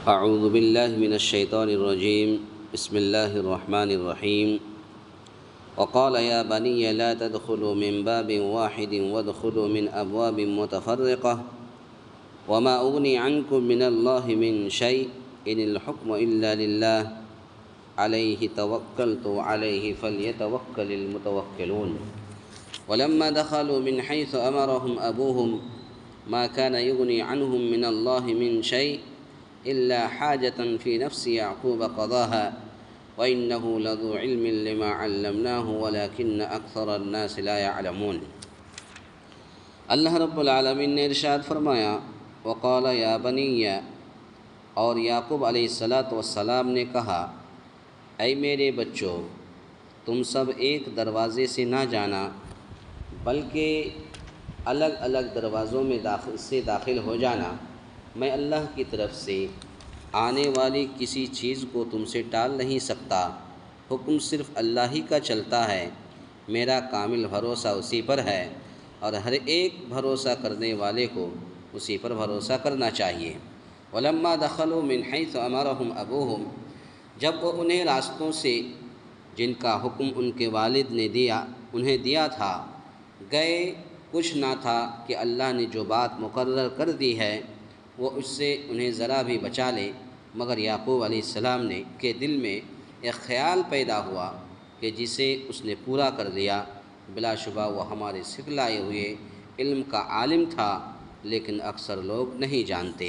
اعوذ باللہ من الشیطان الرجیم بسم اللہ الرحمن الرحیم وقال یا بنی لا تدخلوا من باب واحد وادخلوا من ابواب متفرقہ وما اغنی عنکم من اللہ من شیء ان الحکم الا للہ علیہ توکلت وعلیہ فلیتوکل المتوکلون ولما دخلوا من حیث امرهم ابوهم ما كان يغني عنهم من الله من شيء إلا حاجة في نفس يعقوب قضاها وإنه لذو علم لما علمناه ولكن أكثر الناس لا يعلمون۔ اللہ رب العالمین نے ارشاد فرمایا وقال یا بنی، اور یعقوب علیہ السلام نے کہا اے میرے بچوں، تم سب ایک دروازے سے نہ جانا بلکہ الگ الگ دروازوں میں داخل ہو جانا۔ میں اللہ کی طرف سے آنے والی کسی چیز کو تم سے ٹال نہیں سکتا، حکم صرف اللہ ہی کا چلتا ہے، میرا کامل بھروسہ اسی پر ہے اور ہر ایک بھروسہ کرنے والے کو اسی پر بھروسہ کرنا چاہیے۔ ولما دخلوا من حیث امرهم ابوهم، جب وہ انہیں راستوں سے جن کا حکم ان کے والد نے انہیں دیا تھا گئے، کچھ نہ تھا کہ اللہ نے جو بات مقرر کر دی ہے وہ اس سے انہیں ذرا بھی بچا لے، مگر یعقوب علیہ السلام کے دل میں ایک خیال پیدا ہوا کہ جسے اس نے پورا کر دیا۔ بلا شبہ وہ ہمارے سکھلائے ہوئے علم کا عالم تھا، لیکن اکثر لوگ نہیں جانتے۔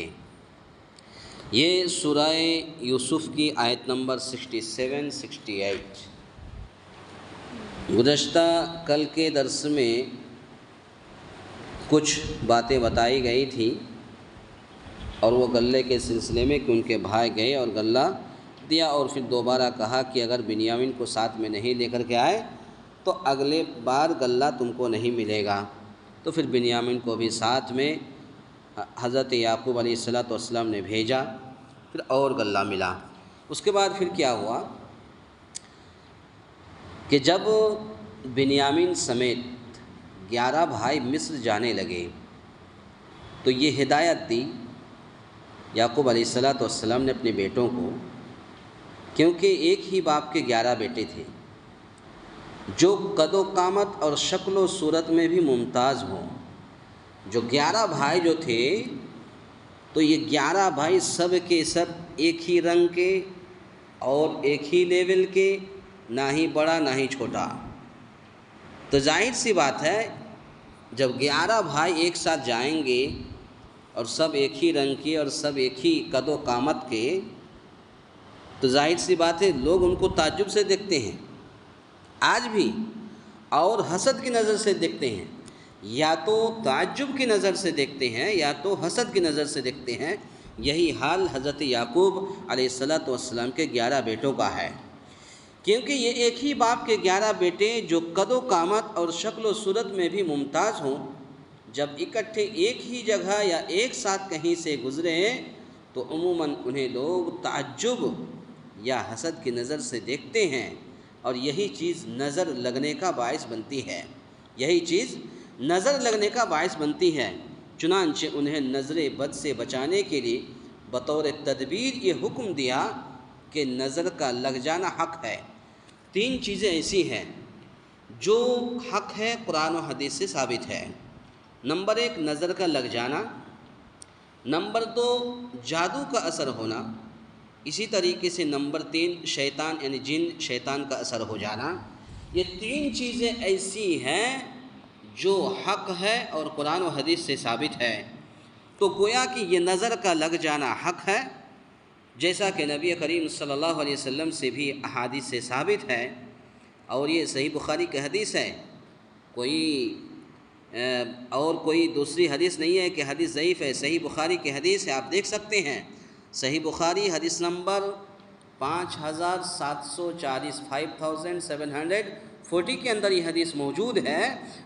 یہ سورہ یوسف کی آیت نمبر 67-68۔ گزشتہ کل کے درس میں کچھ باتیں بتائی گئی تھی اور وہ غلے کے سلسلے میں کہ ان کے بھائی گئے اور غلہ دیا، اور پھر دوبارہ کہا کہ اگر بنیامین کو ساتھ میں نہیں لے کر کے آئے تو اگلے بار غلہ تم کو نہیں ملے گا۔ تو پھر بنیامین کو بھی ساتھ میں حضرت یعقوب علیہ السلام نے بھیجا، پھر اور غلہ ملا۔ اس کے بعد پھر کیا ہوا کہ جب بنیامین سمیت 11 بھائی مصر جانے لگے تو یہ ہدایت دی یعقوب علیہ السلام نے اپنے بیٹوں کو، کیونکہ ایک ہی باپ کے 11 بیٹے تھے جو قد و قامت اور شکل و صورت میں بھی ممتاز ہوں۔ جو 11 بھائی جو تھے تو یہ 11 بھائی سب کے سب ایک ہی رنگ کے اور ایک ہی لیول کے، نہ ہی بڑا نہ ہی چھوٹا۔ تو ظاہر سی بات ہے جب 11 بھائی ایک ساتھ جائیں گے اور سب ایک ہی رنگ کے اور سب ایک ہی قد و قامت کے، تو ظاہر سی بات ہے لوگ ان کو تعجب سے دیکھتے ہیں آج بھی، اور حسد کی نظر سے دیکھتے ہیں، یا تو تعجب کی نظر سے دیکھتے ہیں یا تو حسد کی نظر سے دیکھتے ہیں۔ یہی حال حضرت یعقوب علیہ السلام کے 11 بیٹوں کا ہے، کیونکہ یہ ایک ہی باپ کے 11 بیٹے جو قد و قامت اور شکل و صورت میں بھی ممتاز ہوں، جب اکٹھے ایک ہی جگہ یا ایک ساتھ کہیں سے گزرے تو عموماً انہیں لوگ تعجب یا حسد کی نظر سے دیکھتے ہیں، اور یہی چیز نظر لگنے کا باعث بنتی ہے، یہی چیز نظر لگنے کا باعث بنتی ہے۔ چنانچہ انہیں نظر بد سے بچانے کے لیے بطور تدبیر یہ حکم دیا کہ نظر کا لگ جانا حق ہے۔ 3 چیزیں ایسی ہیں جو حق ہے، قرآن و حدیث سے ثابت ہے۔ نمبر 1 نظر کا لگ جانا، نمبر 2 جادو کا اثر ہونا، اسی طریقے سے نمبر 3 شیطان یعنی جن شیطان کا اثر ہو جانا۔ یہ 3 چیزیں ایسی ہیں جو حق ہے اور قرآن و حدیث سے ثابت ہے۔ تو گویا کہ یہ نظر کا لگ جانا حق ہے، جیسا کہ نبی کریم صلی اللہ علیہ وسلم سے بھی احادیث سے ثابت ہے، اور یہ صحیح بخاری کی حدیث ہے، کوئی دوسری حدیث نہیں ہے کہ حدیث ضعیف ہے، صحیح بخاری کی حدیث ہے، آپ دیکھ سکتے ہیں۔ صحیح بخاری حدیث نمبر 5740 5740 کے اندر یہ حدیث موجود ہے۔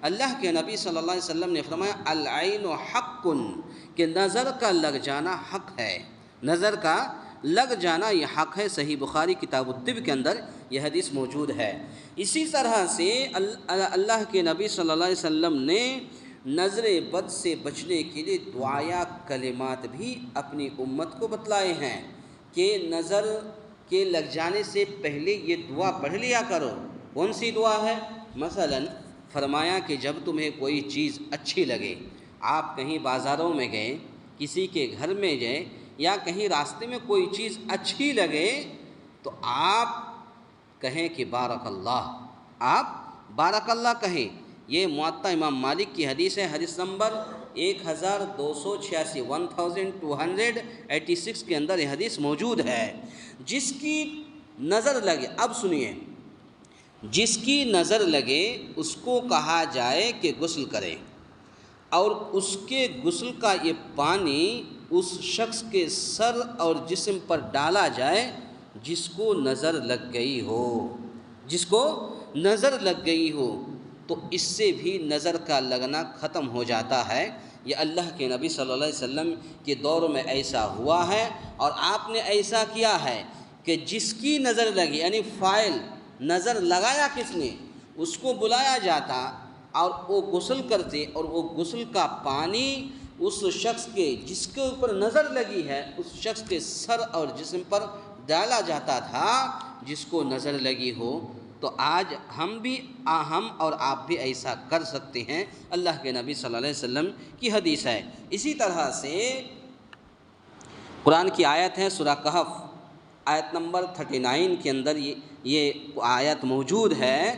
اللہ کے نبی صلی اللہ علیہ وسلم نے فرمایا العین حق، کہ نظر کا لگ جانا حق ہے، نظر کا لگ جانا یہ حق ہے۔ صحیح بخاری کتاب الطب کے اندر یہ حدیث موجود ہے۔ اسی طرح سے اللہ کے نبی صلی اللہ علیہ وسلم نے نظر بد سے بچنے کے لیے دعایا کلمات بھی اپنی امت کو بتلائے ہیں۔ کہ نظر کے لگ جانے سے پہلے یہ دعا پڑھ لیا کرو۔ کون سی دعا ہے؟ مثلا فرمایا کہ جب تمہیں کوئی چیز اچھی لگے، آپ کہیں بازاروں میں گئے، کسی کے گھر میں گئے، یا کہیں راستے میں کوئی چیز اچھی لگے تو آپ کہیں کہ بارک اللہ، آپ بارک اللہ کہیں۔ یہ موطا امام مالک کی حدیث ہے، حدیث نمبر 1286 1286 کے اندر یہ حدیث موجود ہے۔ جس کی نظر لگے، اب سنیے، جس کی نظر لگے اس کو کہا جائے کہ غسل کرے، اور اس کے غسل کا یہ پانی اس شخص کے سر اور جسم پر ڈالا جائے جس کو نظر لگ گئی ہو، جس کو نظر لگ گئی ہو، تو اس سے بھی نظر کا لگنا ختم ہو جاتا ہے۔ یہ اللہ کے نبی صلی اللہ علیہ وسلم کے دور میں ایسا ہوا ہے، اور آپ نے ایسا کیا ہے کہ جس کی نظر لگی، یعنی فاعل نظر لگایا کس نے، اس کو بلایا جاتا اور وہ غسل کرتے، اور وہ غسل کا پانی اس شخص کے جس کے اوپر نظر لگی ہے اس شخص کے سر اور جسم پر ڈالا جاتا تھا جس کو نظر لگی ہو۔ تو آج ہم اور آپ بھی ایسا کر سکتے ہیں، اللہ کے نبی صلی اللہ علیہ وسلم کی حدیث ہے۔ اسی طرح سے قرآن کی آیت ہے سورہ کہف آیت نمبر 39 کے اندر یہ آیت موجود ہے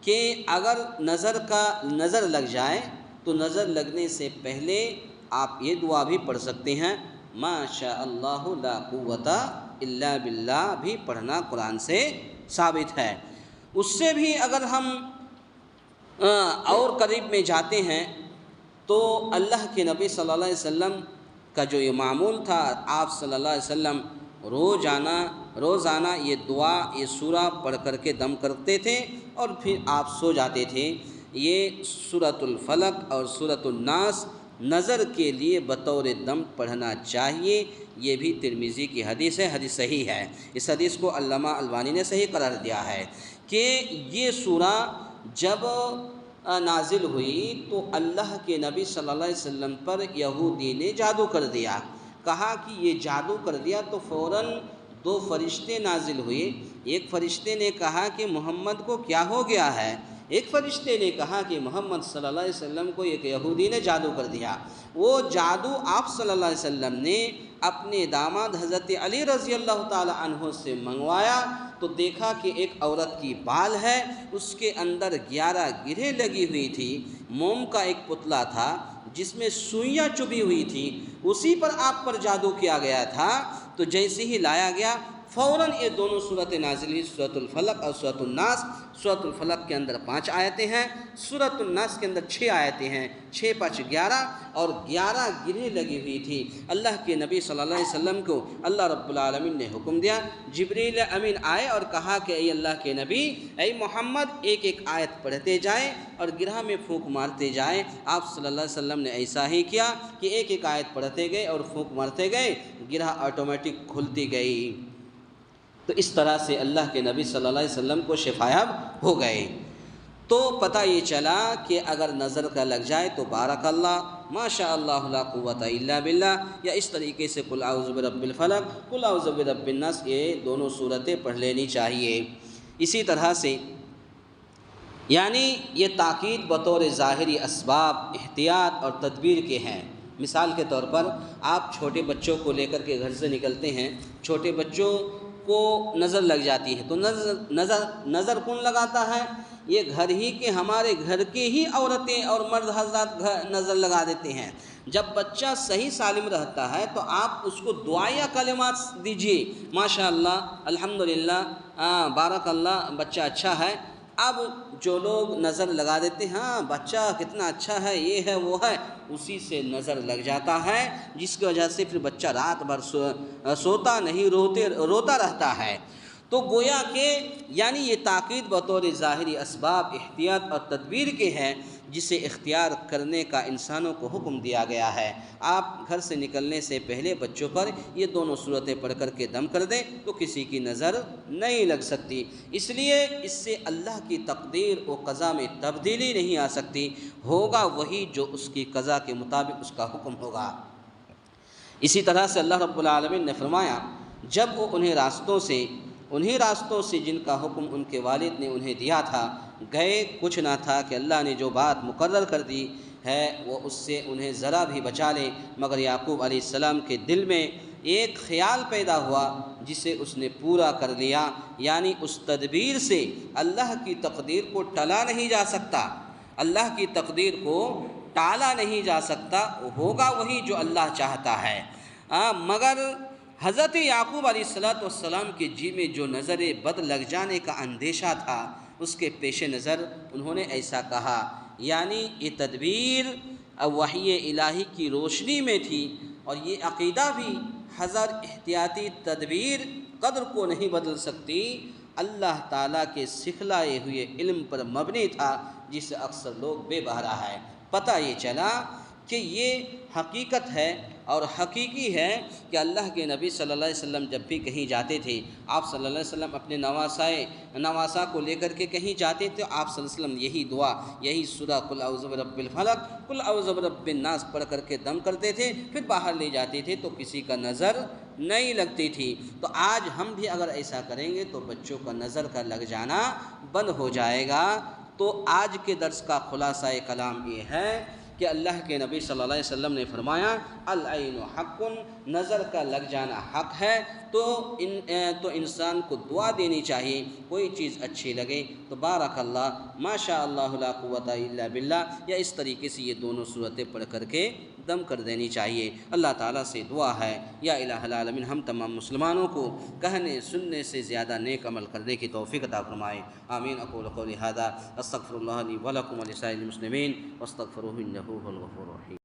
کہ اگر نظر لگ جائے تو نظر لگنے سے پہلے آپ یہ دعا بھی پڑھ سکتے ہیں، ما شاء اللہ لا قوت الا باللہ بھی پڑھنا قرآن سے ثابت ہے۔ اس سے بھی اگر ہم اور قریب میں جاتے ہیں تو اللہ کے نبی صلی اللہ علیہ وسلم کا جو یہ معمول تھا، آپ صلی اللہ علیہ وسلم روزانہ یہ دعا، یہ سورہ پڑھ کر کے دم کرتے تھے اور پھر آپ سو جاتے تھے۔ یہ سورۃ الفلق اور سورۃ الناس نظر کے لیے بطور دم پڑھنا چاہیے۔ یہ بھی ترمذی کی حدیث ہے، حدیث صحیح ہے۔ اس حدیث کو علامہ البانی نے صحیح قرار دیا ہے کہ یہ سورہ جب نازل ہوئی تو اللہ کے نبی صلی اللہ علیہ وسلم پر یہودی نے جادو کر دیا، کہا کہ یہ جادو کر دیا، تو فوراً دو فرشتے نازل ہوئے۔ ایک فرشتے نے کہا کہ محمد کو کیا ہو گیا ہے، ایک فرشتے نے کہا کہ محمد صلی اللہ علیہ وسلم کو ایک یہودی نے جادو کر دیا۔ وہ جادو آپ صلی اللہ علیہ وسلم نے اپنے داماد حضرت علی رضی اللہ تعالی عنہ سے منگوایا تو دیکھا کہ ایک عورت کی بال ہے، اس کے اندر 11 گرہیں لگی ہوئی تھی، موم کا ایک پتلا تھا جس میں سوئیاں چبھی ہوئی تھی، اسی پر آپ پر جادو کیا گیا تھا۔ تو جیسے ہی لایا گیا فوراً یہ دونوں صورتیں نازل ہوئی، سورۃ الفلق اور سورۃ الناس۔ سورۃ الفلق کے اندر 5 آیتیں ہیں، سورۃ الناس کے اندر 6 آیتیں ہیں، 6 5 11 اور 11 گرہیں لگی ہوئی تھی۔ اللہ کے نبی صلی اللہ علیہ وسلم کو اللہ رب العالمین نے حکم دیا، جبریل امین آئے اور کہا کہ اے اللہ کے نبی، اے محمد، ایک ایک آیت پڑھتے جائیں اور گرہ میں پھونک مارتے جائیں۔ آپ صلی اللہ علیہ وسلم نے ایسا ہی کیا کہ ایک ایک آیت پڑھتے گئے اور پھونک مارتے گئے، گرہ آٹومیٹک کھلتی گئی۔ تو اس طرح سے اللہ کے نبی صلی اللہ علیہ وسلم کو شفایاب ہو گئے۔ تو پتہ یہ چلا کہ اگر نظر کا لگ جائے تو بارک اللہ، ما شاء اللہ لا قوت الا باللہ، یا اس طریقے سے قل اعوذ برب الفلق، قل اعوذ برب الناس، یہ دونوں صورتیں پڑھ لینی چاہیے۔ اسی طرح سے یعنی یہ تاکید بطور ظاہری اسباب، احتیاط اور تدبیر کے ہیں۔ مثال کے طور پر آپ چھوٹے بچوں کو لے کر کے گھر سے نکلتے ہیں، چھوٹے بچوں کو نظر لگ جاتی ہے تو نظر کون لگاتا ہے؟ یہ گھر ہی کے، ہمارے گھر کے ہی عورتیں اور مرد حضرات نظر لگا دیتے ہیں۔ جب بچہ صحیح سالم رہتا ہے تو آپ اس کو دعائیہ کلمات دیجیے، ماشاء اللہ، الحمدللہ، بارک اللہ، بچہ اچھا ہے۔ اب جو لوگ نظر لگا دیتے ہیں، ہاں بچہ کتنا اچھا ہے، یہ ہے وہ ہے، اسی سے نظر لگ جاتا ہے، جس کی وجہ سے پھر بچہ رات بھر سوتا نہیں، روتا رہتا ہے۔ تو گویا کہ یعنی یہ تاکید بطور ظاہری اسباب، احتیاط اور تدبیر کے ہے، جسے اختیار کرنے کا انسانوں کو حکم دیا گیا ہے۔ آپ گھر سے نکلنے سے پہلے بچوں پر یہ دونوں صورتیں پڑھ کر کے دم کر دیں تو کسی کی نظر نہیں لگ سکتی۔ اس لیے اس سے اللہ کی تقدیر و قضا میں تبدیلی نہیں آ سکتی، ہوگا وہی جو اس کی قضا کے مطابق اس کا حکم ہوگا۔ اسی طرح سے اللہ رب العالمین نے فرمایا جب وہ انہیں راستوں سے جن کا حکم ان کے والد نے انہیں دیا تھا گئے، کچھ نہ تھا کہ اللہ نے جو بات مقرر کر دی ہے وہ اس سے انہیں ذرا بھی بچا لے، مگر یعقوب علیہ السلام کے دل میں ایک خیال پیدا ہوا جسے اس نے پورا کر لیا، یعنی اس تدبیر سے اللہ کی تقدیر کو ٹالا نہیں جا سکتا، اللہ کی تقدیر کو ٹالا نہیں جا سکتا، ہوگا وہی جو اللہ چاہتا ہے۔ مگر حضرت یعقوب علیہ السلام کے جی میں جو نظر بد لگ جانے کا اندیشہ تھا، اس کے پیش نظر انہوں نے ایسا کہا، یعنی یہ تدبیر وحی الہی کی روشنی میں تھی، اور یہ عقیدہ بھی حذر احتیاطی تدبیر قدر کو نہیں بدل سکتی، اللہ تعالیٰ کے سکھلائے ہوئے علم پر مبنی تھا، جسے اکثر لوگ بے بہرا ہے۔ پتہ یہ چلا کہ یہ حقیقت ہے اور حقیقی ہے کہ اللہ کے نبی صلی اللہ علیہ وسلم جب بھی کہیں جاتے تھے، آپ صلی اللہ علیہ وسلم اپنے نواسا کو لے کر کے کہیں جاتے تھے، آپ صلی اللہ علیہ وسلم یہی دعا، یہی سورہ قل اعوذ برب الفلق، قل اعوذ برب الناس پڑھ کر کے دم کرتے تھے، پھر باہر لے جاتے تھے تو کسی کا نظر نہیں لگتی تھی۔ تو آج ہم بھی اگر ایسا کریں گے تو بچوں کا نظر کا لگ جانا بند ہو جائے گا۔ تو آج کے درس کا خلاصہ کلام یہ ہے کہ اللہ کے نبی صلی اللہ علیہ وسلم نے فرمایا العین حق، نظر کا لگ جانا حق ہے، تو انسان کو دعا دینی چاہیے، کوئی چیز اچھی لگے تو بارک اللہ، ما شاء اللہ لا قوت الا باللہ، یا اس طریقے سے یہ دونوں صورتیں پڑھ کر کے دم کر دینی چاہیے۔ اللہ تعالیٰ سے دعا ہے یا الہ العالمین ہم تمام مسلمانوں کو کہنے سننے سے زیادہ نیک عمل کرنے کی توفیق عطا فرمائے، آمین۔ اقول قولی ھذا استغفر اللہ لی ولکم ولسائر المسلمین واستغفروہ انہ هو الغفور الرحیم۔